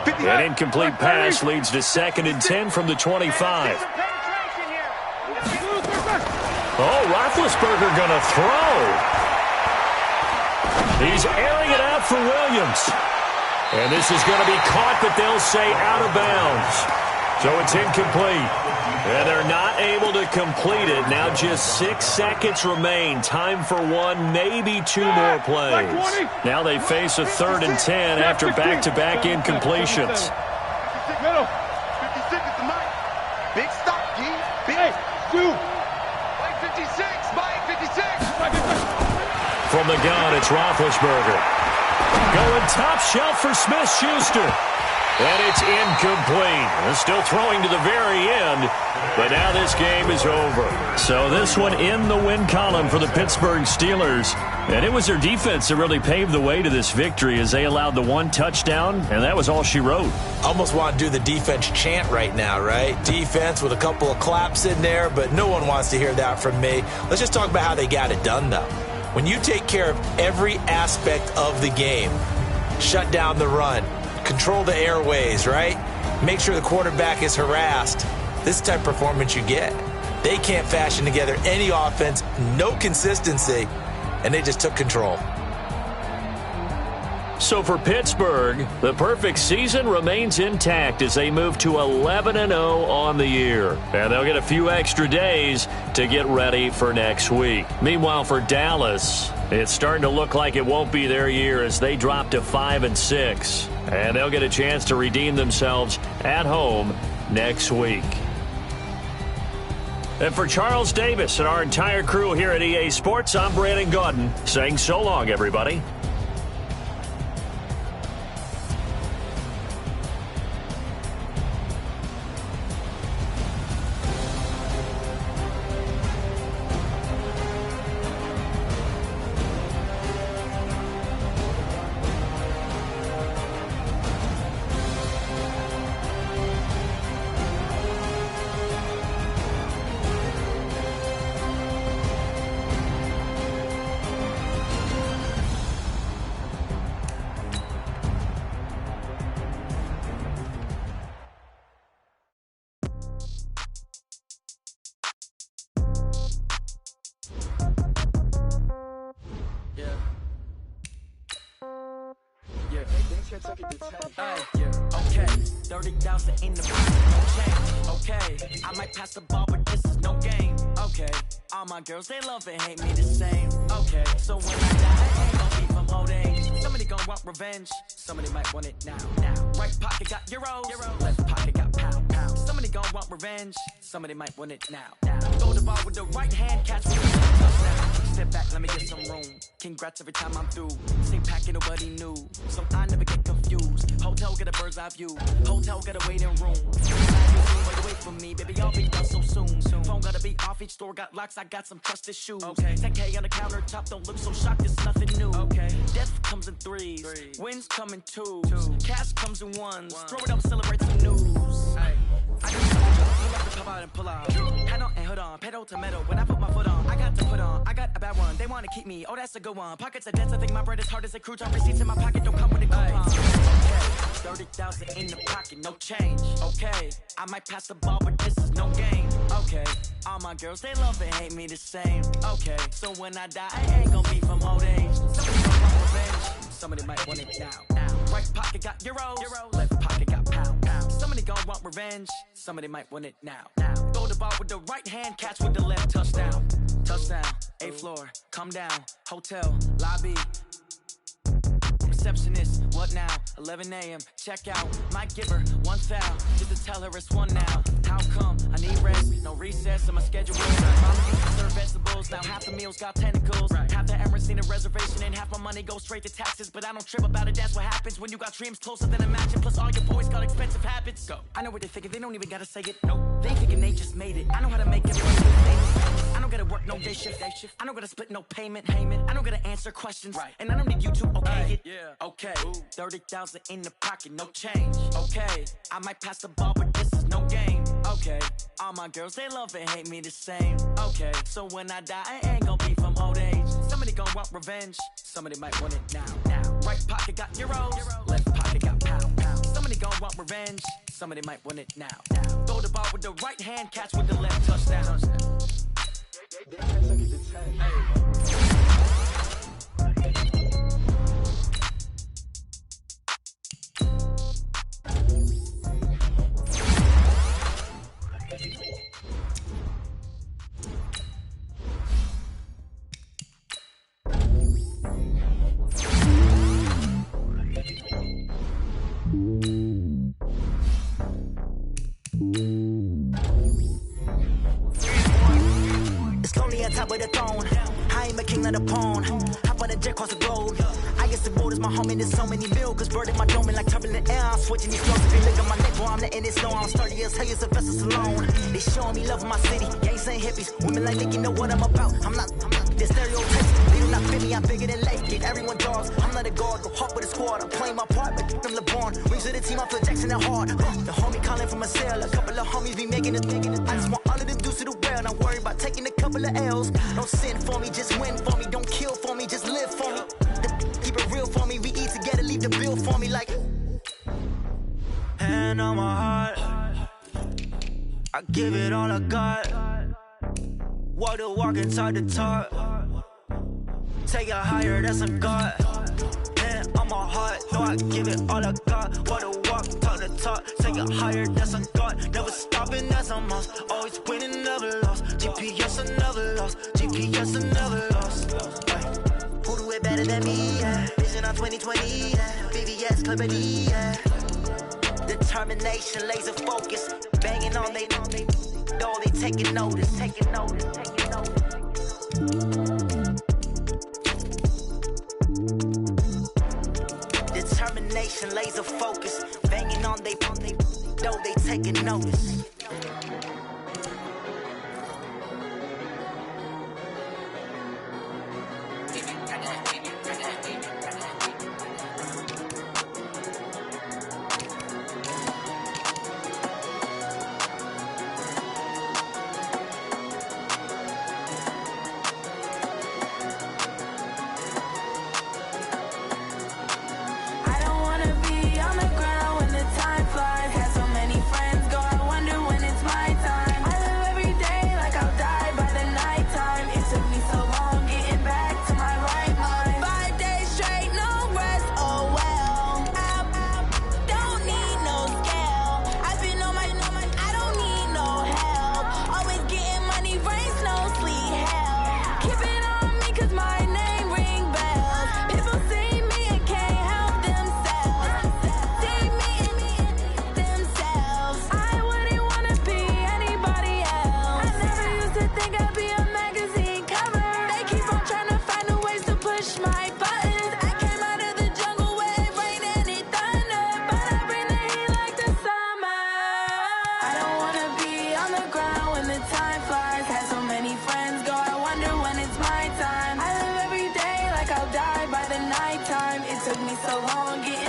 An incomplete pass leads to 2nd and 10 from the 25. Oh, Roethlisberger going to throw. He's airing it out for Williams. And this is going to be caught, but they'll say out of bounds. So it's incomplete. And they're not able to complete it. Now just 6 seconds remain. Time for one, maybe 2 more plays. Now they face a 3rd and 10 after back-to-back incompletions. 56 is the mic. Big stop, G. Big. 2. Mike 56. Mike 56. From the gun, it's Roethlisberger. Going top shelf for Smith-Schuster. And it's incomplete. They're still throwing to the very end, but now this game is over. So this one in the win column for the Pittsburgh Steelers. And it was their defense that really paved the way to this victory as they allowed the 1 touchdown, and that was all she wrote. Almost want to do the defense chant right now, right? Defense with a couple of claps in there, but no one wants to hear that from me. Let's just talk about how they got it done, though. When you take care of every aspect of the game, shut down the run, control the airways, right? Make sure the quarterback is harassed. This type of performance you get. They can't fashion together any offense, no consistency, and they just took control. So for Pittsburgh, the perfect season remains intact as they move to 11-0 on the year. And they'll get a few extra days to get ready for next week. Meanwhile, for Dallas, It's starting to look like it won't be their year as they drop to 5-6. And they'll get a chance to redeem themselves at home next week. And for Charles Davis and our entire crew here at EA Sports, I'm Brandon Gaudin saying so long, everybody. Okay, 30,000 in the pocket, no change. Okay, I might pass the ball, but this is no game. Okay, all my girls, they love and hate me the same. Okay, so when I die, I ain't gon' be from old age. Somebody gon' want revenge, somebody might want it now. Right pocket got euros, left pocket got pound. Somebody gon' want revenge, somebody might want it now. Throw the ball with the right hand, catch with the left touchdown. Step back, let me get some room. Congrats every time I'm through. Same packet, nobody knew, so I never get confused. Hotel get a bird's eye view. Hotel got a waiting room. Wait for me, baby, I'll be done so soon. Phone gotta be off, each store got locks, I got some trusted shoes. Okay, 10K on the countertop, don't look so shocked, it's nothing new. Okay, death comes in threes, wins come in twos, cash comes in ones. Throw it up, celebrate some news. I do pull up the pop out and pull out. Head on and hood on, pedal to metal. When I put my foot on, I got to put on. I got a bad one, they wanna keep me. Oh, that's a good one. Pockets are dense, I think my bread is hard as a crouton. Receipts in my pocket don't come with a coupon. Okay, 30,000 in the pocket, no change. Okay, I might pass the ball, but this is no game. Okay, all my girls, they love and hate me the same. Okay, so when I die, I ain't gon' be from old age. Somebody gon' want revenge, somebody might want it now. Right pocket got euros, left pocket got pound. Somebody gon' want revenge, somebody might want it now. Throw the ball with the right hand, catch with the left touchdown. Touchdown, 8th floor, come down, hotel, lobby. Receptionist, what now? 11 a.m. Check out. Might give her one foul just to tell her it's one now. How come? I need rest, no recess in my schedule. Mama used to serve vegetables, now half the meals got tentacles. Half the Emirates need a reservation and half my money goes straight to taxes. But I don't trip about it, that's what happens when you got dreams closer than a mansion. Plus all your boys got expensive habits. Go. I know what they're thinking, they don't even gotta say it. Nope. They thinking they just made it. I know how to make it. I don't gotta work no day shift. I don't gotta split no payment. I don't gotta answer questions. And I don't need you to okay it. Okay, 30,000 in the pocket, no change. Okay, I might pass the ball, but this is no game. Okay, all my girls, they love and hate me the same. Okay, so when I die, I ain't gon' be from old age. Somebody gon' want revenge, somebody might want it now. Right pocket got euros, left pocket got pound. Somebody gon' want revenge, somebody might want it now. Throw the ball with the right hand, catch with the left touchdown. It's lonely on top of the throne. I ain't a king of the pawn. Hop on a jet across the globe. I guess the road is my home and there's so many milkers. Bird in my dome and like turbulent air. I'm switching these flows. If you look at my neck, boy, I'm letting it snow. I'm sturdy as hell, Sylvester Stallone. They showing me love in my city. Gangs ain't hippies. Women like Nick, you know what I'm about. I'm not the stereotypes. They do not fit me. I'm bigger than life. Get everyone dogs. I'm not a guard. Go hard with a squad. I'm playing my part, but them LeBron. Rings to the team. I feel Jackson and hard. The homie calling from a cell. A couple of homies be making it. I just want all of them dudes to the well. Not worry about taking a couple of L's. Don't sin for me, just win for me. Don't kill for me, just live for me. Keep it real for me. We eat together, leave the bill for me like. Hand on my heart, I give it all I got. Walk the walk inside the talk. Take it higher, that's a God. Hand on my heart, no, I give it all I got. Walk the walk, talk the talk. Take it higher, that's a God. Never stopping, that's a must. Always winning, never lost. GPS, I never lost. GPS, I never lost. better than me, yeah. Vision on 2020, yeah. BBS, clarity, yeah. Determination, laser focus. Banging on they door, they taking notice. Determination, laser focus. Banging on they door, they taking notice. So long,